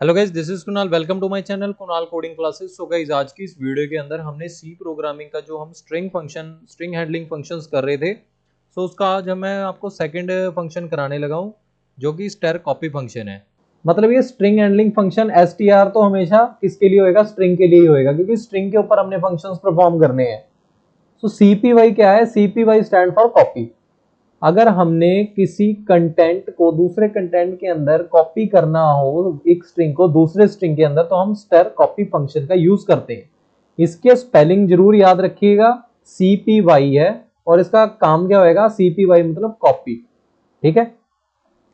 Hello guys, this is Kunal. Welcome to my channel Kunal coding classes. So guys, आज की इस video के अंदर हमने सी प्रोग्रामिंग का जो हम स्ट्रिंग हैंडलिंग फंक्शंस कर रहे थे, सो उसका आज मैं आपको सेकंड फंक्शन कराने लगा हूं, जो कि स्टर कॉपी फंक्शन है। मतलब ये स्ट्रिंग हैंडलिंग फंक्शन एसटीआर तो हमेशा किसके लिए होएगा? स्ट्रिंग के लिए ही होएगा, क्योंकि स्ट्रिंग के ऊपर हमने फंक्शंस परफॉर्म करने हैं। सो सीपीवाई क्या है? सीपीवाई स्टैंड फॉर कॉपी। अगर हमने किसी कंटेंट को दूसरे कंटेंट के अंदर कॉपी करना हो, एक स्ट्रिंग को दूसरे स्ट्रिंग के अंदर, तो हम स्टर कॉपी फंक्शन का यूज करते हैं। इसके स्पेलिंग जरूर याद रखिएगा, सीपीवाई है और इसका काम क्या होएगा? सीपीवाई मतलब कॉपी। ठीक है।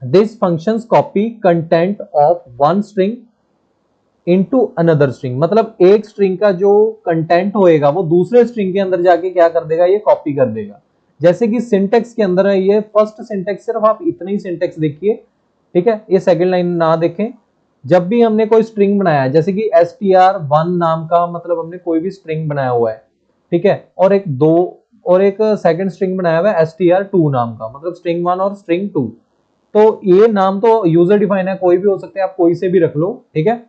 This function copy content of one string into another string. मतलब एक स्ट्रिंग का जो कंटेंट होएगा वो दूसरे स्ट्रिंग के अंदर जाके क्या कर देगा? ये कॉपी कर देगा। जैसे कि सिंटेक्स के अंदर है, ये फर्स्ट सिंटेक्स, सिर्फ आप इतना ही सिंटेक्स देखिए। ठीक है, ये सेकंड लाइन ना देखें। जब भी हमने कोई स्ट्रिंग बनाया, जैसे कि str1 नाम का, मतलब हमने कोई भी स्ट्रिंग बनाया हुआ है, ठीक है, और एक सेकंड स्ट्रिंग बनाया हुआ है str2 नाम का, मतलब स्ट्रिंग 1 और स्ट्रिंग 2। तो ये नाम तो यूजर डिफाइन है, कोई भी हो सकते हैं, आप कोई से भी रख लो। ठीक है।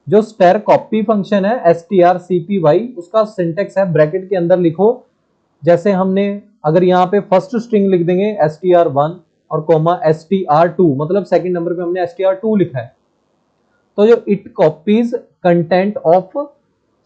जो स्टर कॉपी फंक्शन है strcpy, उसका सिंटेक्स है ब्रैकेट के अंदर लिखो। जैसे हमने अगर यहाँ पे फर्स्ट स्ट्रिंग लिख देंगे str1 और कोमा str2, मतलब सेकंड नंबर पे हमने str2 लिखा है, तो जो it copies content of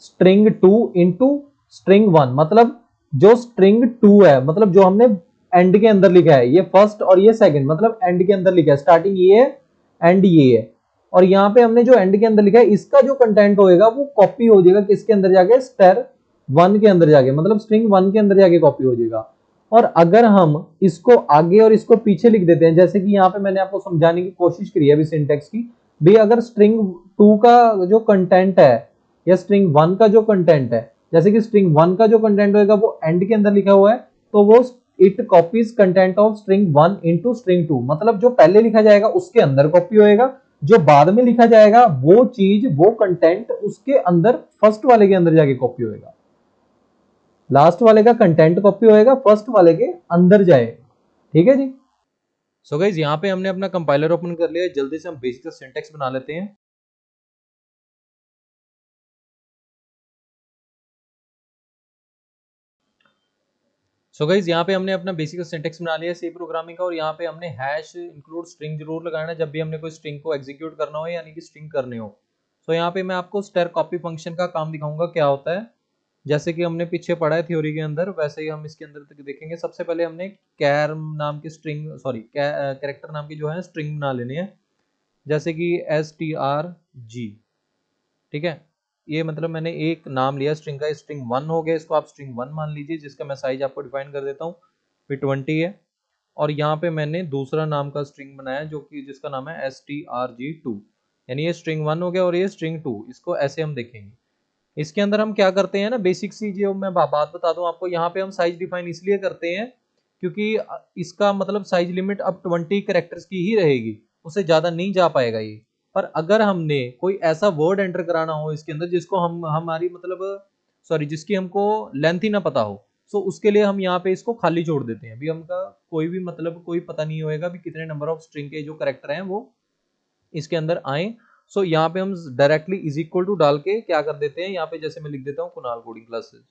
string 2 into string 1। मतलब जो स्ट्रिंग 2 है, मतलब जो हमने एंड के अंदर लिखा है, ये फर्स्ट और ये सेकंड, मतलब एंड के अंदर लिखा है, स्टार्टिंग ये है, एंड ये है। और यहाँ पे हमने जो एंड के अंदर लिखा है, इसका जो कंटेंट होएगा वो कॉपी हो जाएगा किसके अंदर जाके? स्टर 1 के अंदर जाके, मतलब स्ट्रिंग 1 के अंदर जाके कॉपी हो जाएगा। और अगर हम इसको आगे और इसको पीछे लिख देते हैं, जैसे कि यहाँ पे मैंने आपको समझाने की कोशिश करी है अभी सिंटेक्स की भी, अगर स्ट्रिंग 2 का जो कंटेंट है या स्ट्रिंग 1 का जो कंटेंट है, जैसे कि स्ट्रिंग 1 का जो कंटेंट होगा वो एंड के अंदर लिखा हुआ है, तो वो it copies content of string 1 into string 2। मतलब जो पहले लिखा जाएगा उसके अंदर कॉपी होएगा, जो बाद में लिखा जाएगा वो चीज, वो कंटेंट उसके अंदर फर्स्ट वाले के अंदर जाके कॉपी होएगा। लास्ट वाले का कंटेंट कॉपी होएगा, फर्स्ट वाले के अंदर जाएगा। ठीक है जी। सो गाइस, यहाँ पे हमने अपना कंपाइलर ओपन कर लिया है। जल्दी से हम बेसिक सिंटेक्स बना लेते हैं। सो गाइस, यहाँ पे हमने अपना बेसिक सिंटेक्स बना लिया है सी प्रोग्रामिंग का, और यहाँ पे हमने हैश इंक्लूड स्ट्रिंग जरूर लगाना है जब भी हमने कोई स्ट्रिंग को एग्जीक्यूट करना हो, यानी कि स्ट्रिंग करने हो। सो यहाँ पे मैं आपको स्टर कॉपी फंक्शन का काम दिखाऊंगा क्या होता है। जैसे कि हमने पीछे पढ़ा है थ्योरी के अंदर, वैसे ही हम इसके अंदर देखेंगे। सबसे पहले हमने कैर नाम की स्ट्रिंग, सॉरी कैरेक्टर नाम की जो है स्ट्रिंग बना लेनी है, जैसे कि str_g। ठीक है, ये मतलब मैंने एक नाम लिया स्ट्रिंग का, स्ट्रिंग 1 हो गया, इसको आप स्ट्रिंग 1 मान लीजिए, जिसका मैं साइज आपको डिफाइन कर देता हूँ, फिर 20 है। और यहाँ पे मैंने दूसरा नाम का स्ट्रिंग बनाया जो कि जिसका नाम है strg2, यानी ये स्ट्रिंग 1 हो गया और ये स्ट्रिंग 2। इसको ऐसे हम देखेंगे। इसके अंदर हम क्या करते हैं ना, बेसिक सी जो मैं बात बता दूं आपको, यहाँ पे हम साइज डिफाइन इसलिए करते हैं क्योंकि इसका मतलब साइज लिमिट अब 20 कैरेक्टर्स की ही रहेगी, उससे ज्यादा नहीं जा पाएगा ये। पर अगर हमने कोई ऐसा वर्ड एंटर कराना हो इसके अंदर जिसको हम हमारी मतलब सॉरी जिसकी हमको लेंथ ही ना पता हो, सो उसके लिए हम यहाँ पे इसको खाली छोड़ देते हैं। अभी हमका कोई भी मतलब कोई पता नहीं होएगा भी कितने नंबर ऑफ स्ट्रिंग के जो कैरेक्टर हैं वो इसके अंदर आए। सो यहाँ पे हम डायरेक्टली इज इक्वल टू डाल के क्या कर देते हैं, यहाँ पे जैसे मैं लिख देता हूँ कुणाल कोडिंग क्लासेस,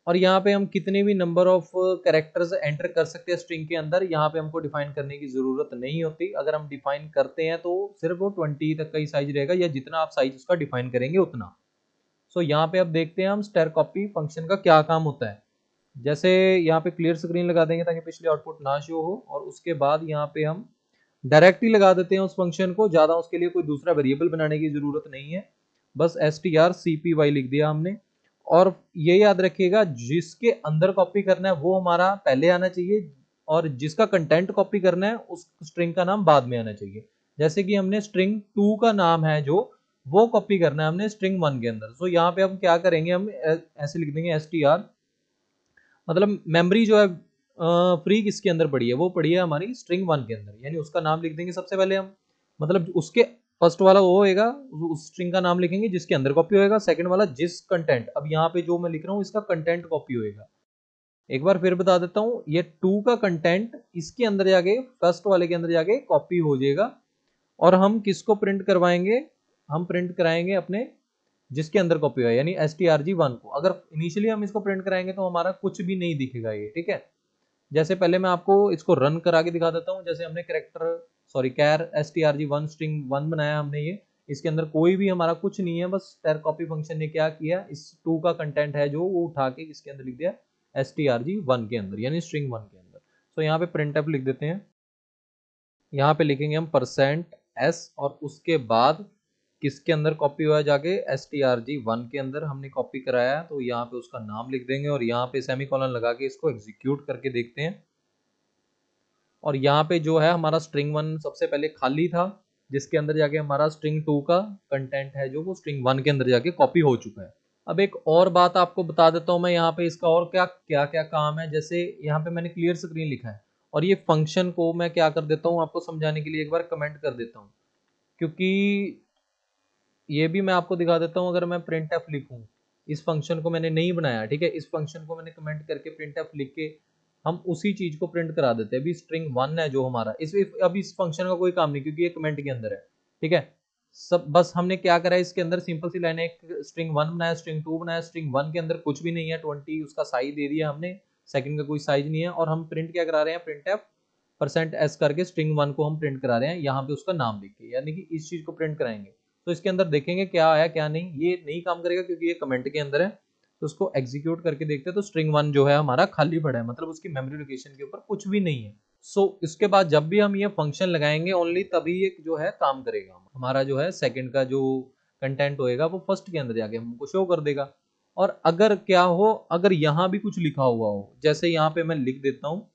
और यहाँ पे हम कितने भी नंबर ऑफ कैरेक्टर्स एंटर कर सकते हैं स्ट्रिंग के अंदर, यहाँ पे हमको डिफाइन करने की जरूरत नहीं होती। अगर हम डिफाइन करते हैं तो सिर्फ वो 20 तक का ही साइज रहेगा, या जितना आप साइज उसका डिफाइन करेंगे उतना। सो यहाँ पे अब देखते हैं हम स्टर कॉपी फंक्शन का क्या काम होता है। जैसे यहाँ पे क्लियर स्क्रीन लगा देंगे ताकि पिछली आउटपुट ना शो हो, और उसके बाद यहाँ पे हम डायरेक्टली लगा देते हैं उस फंक्शन को, ज्यादा उसके लिए कोई दूसरा वेरिएबल बनाने की जरूरत नहीं है। बस strcpy लिख दिया हमने। और ये याद रखिएगा, जिसके अंदर कॉपी करना है वो हमारा पहले आना चाहिए, और जिसका कंटेंट कॉपी करना है उस स्ट्रिंग का नाम बाद में आना चाहिए। जैसे कि हमने स्ट्रिंग 2 का नाम है जो, वो कॉपी करना है हमने स्ट्रिंग 1 के अंदर। सो यहाँ पे हम क्या करेंगे, हम ऐसे लिख देंगे str, मतलब मेमोरी जो है फ्री किसके अंदर पड़ी है, वो पड़ी है हमारी स्ट्रिंग 1 के अंदर, यानी उसका नाम लिख देंगे सबसे पहले हम। मतलब उसके फर्स्ट वाला वो होएगा, उस स्ट्रिंग का नाम लिखेंगे जिसके अंदर कॉपी होएगा। सेकंड वाला जिस कंटेंट, अब यहाँ पे जो मैं लिख रहा हूँ इसका कंटेंट कॉपी होएगा। एक बार फिर बता देता हूँ, ये 2 का कंटेंट इसके अंदर जाके फर्स्ट वाले के अंदर जाके कॉपी हो जाएगा। और हम किसको प्रिंट करवाएंगे? हम प्रिंट कराएंगे अपने जिसके अंदर कॉपी हुआ है, यानी strg1 को। अगर इनिशियली हम इसको प्रिंट कराएंगे तो हमारा कुछ भी नहीं दिखेगा ये, ठीक है। जैसे पहले मैं आपको इसको रन करा के दिखा देता हूँ। जैसे हमने कैर strg1 स्ट्रिंग 1 बनाया हमने, ये इसके अंदर कोई भी हमारा कुछ नहीं है, बस स्टर कॉपी फंक्शन ने क्या किया, इस 2 का कंटेंट है जो वो उठा के इसके अंदर लिख दिया strg1 के अंदर, यानी स्ट्रिंग 1 के अंदर। तो यहाँ पे printf लिख देते हैं, यहाँ पे लिखेंगे हम %s और उसके बाद किसके अंदर कॉपी हुआ है, जाके strg1 के अंदर हमने कॉपी कराया है, तो यहाँ पे उसका नाम लिख देंगे और यहाँ पे सेमीकोलन लगा के इसको एग्जीक्यूट करके देखते हैं। और यहाँ पे जो है हमारा स्ट्रिंग 1 सबसे पहले खाली था, जिसके अंदर जाके हमारा स्ट्रिंग 2 का कंटेंट है जो वो स्ट्रिंग 1 के अंदर जाके कॉपी हो चुका है। अब एक और बात आपको बता देता हूँ मैं यहाँ पे, इसका और क्या क्या क्या काम है। जैसे यहाँ पे मैंने क्लियर स्क्रीन लिखा है और ये फंक्शन को मैं क्या कर देता हूँ आपको समझाने के लिए एक बार कमेंट कर देता हूँ, क्योंकि ये भी मैं आपको दिखा देता हूँ। अगर मैं printf लिखूँ, इस फंक्शन को मैंने नहीं बनाया, ठीक है, इस फंक्शन को मैंने कमेंट करके printf लिख के हम उसी चीज को प्रिंट करा देते हैं। अभी स्ट्रिंग 1 है जो हमारा, अभी इस फंक्शन का कोई काम नहीं क्योंकि ये कमेंट के अंदर है, ठीक है। सब बस हमने क्या करा है, इसके अंदर सिंपल सी लाइन है, एक स्ट्रिंग 1 बनाया, स्ट्रिंग 2 बनाया, स्ट्रिंग 1 के अंदर कुछ भी नहीं है, 20 उसका साइज दे दिया हमने, सेकंड का कोई साइज नहीं है, और हम प्रिंट क्या करा रहे हैं, printf %s करके स्ट्रिंग 1 को हम प्रिंट करा रहे हैं यहाँ पे उसका नाम लिख के, यानी कि इस चीज को प्रिंट कराएंगे। तो इसके अंदर देखेंगे क्या आया क्या नहीं, ये नहीं काम करेगा क्योंकि ये कमेंट के अंदर है। तो उसको एग्जीक्यूट करके देखते हैं, तो स्ट्रिंग 1 जो है हमारा खाली पड़ा है, मतलब उसकी मेमोरी लोकेशन के ऊपर कुछ भी नहीं है। इसके बाद जब भी हम ये फंक्शन लगाएंगे ओनली तभी ये जो है काम करेगा, हमारा जो है सेकंड का जो कंटेंट होएगा वो फर्स्ट के अंदर जाके हमको शो कर देगा। और अगर क्या हो, अगर यहाँ भी कुछ लिखा हुआ हो, जैसे यहाँ पे मैं लिख देता हूँ,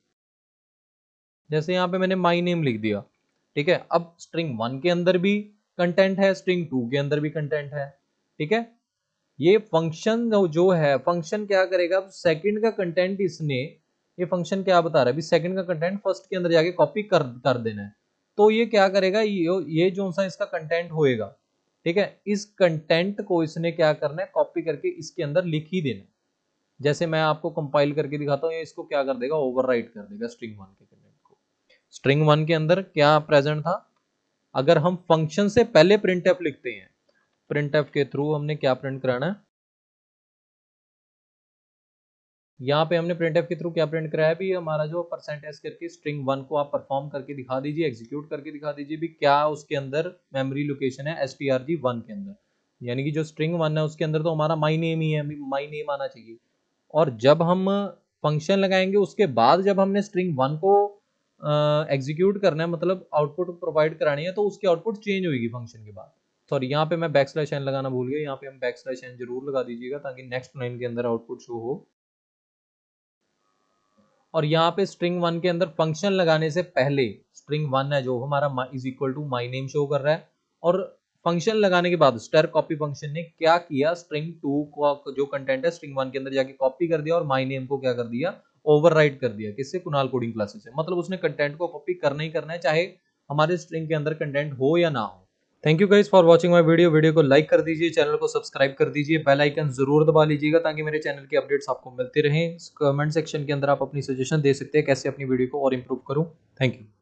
जैसे यहाँ पे मैंने माई नेम लिख दिया, ठीक है। अब स्ट्रिंग 1 के अंदर भी कंटेंट है, स्ट्रिंग 2 के अंदर भी कंटेंट है, ठीक है। ये फंक्शन जो है, फंक्शन क्या करेगा, अब सेकंड का कंटेंट इसने, ये फंक्शन क्या बता रहा है, अभी सेकंड का कंटेंट फर्स्ट के अंदर जाके कॉपी कर देना है। तो ये क्या करेगा, ये जो सा इसका कंटेंट होएगा, ठीक है, इस कंटेंट को इसने क्या करना है, कॉपी करके इसके अंदर लिख ही देना। जैसे मैं आपको कंपाइल करके दिखाता हूँ, ये इसको क्या कर देगा, ओवरराइट कर देगा स्ट्रिंग 1 के कंटेंट को। स्ट्रिंग 1 के अंदर क्या प्रेजेंट था, अगर हम फंक्शन से पहले printf लिखते हैं, printf के थ्रू हमने क्या प्रिंट कराना है, यहाँ पे हमने printf के थ्रू क्या प्रिंट कराया भी, हमारा जो %s करके स्ट्रिंग 1 को आप परफॉर्म करके दिखा दीजिए, एग्जीक्यूट करके दिखा दीजिए भी क्या उसके अंदर मेमोरी लोकेशन है strg1 के अंदर, यानी कि जो स्ट्रिंग 1 है उसके अंदर तो हमारा माई नेम ही है, माई नेम आना चाहिए। और जब हम फंक्शन लगाएंगे उसके बाद जब हमने स्ट्रिंग 1 को एग्जीक्यूट करना है, मतलब आउटपुट प्रोवाइड करानी है, तो उसकी आउटपुट चेंज होगी फंक्शन के बाद। सॉरी, यहाँ पे मैं \n लगाना भूल गया, यहाँ पे हम \n जरूर लगा दीजिएगा ताकि नेक्स्ट लाइन के अंदर आउटपुट शो हो। और यहाँ पे स्ट्रिंग 1 के अंदर फंक्शन लगाने से पहले स्ट्रिंग 1 है जो हमारा is equal to my name show कर रहा है, और फंक्शन लगाने के बाद स्टर कॉपी फंक्शन ने क्या किया, स्ट्रिंग 2 को जो कंटेंट है स्ट्रिंग 1 के अंदर जाके कॉपी कर दिया और माई नेम को क्या कर दिया, ओवरराइट कर दिया। किससे, कुणाल कोडिंग क्लासेस से। मतलब उसने कंटेंट को कॉपी करना ही करना है, चाहे हमारे स्ट्रिंग के अंदर कंटेंट हो या ना हो। Thank you guys for watching my video को लाइक कर दीजिए, चैनल को सब्सक्राइब कर दीजिए, बेल आइकन जरूर दबा लीजिएगा ताकि मेरे चैनल की अपडेट्स आपको मिलते रहें। कमेंट सेक्शन के अंदर आप अपनी सजेशन दे सकते हैं कैसे अपनी वीडियो को और इम्प्रूव करूं। Thank you.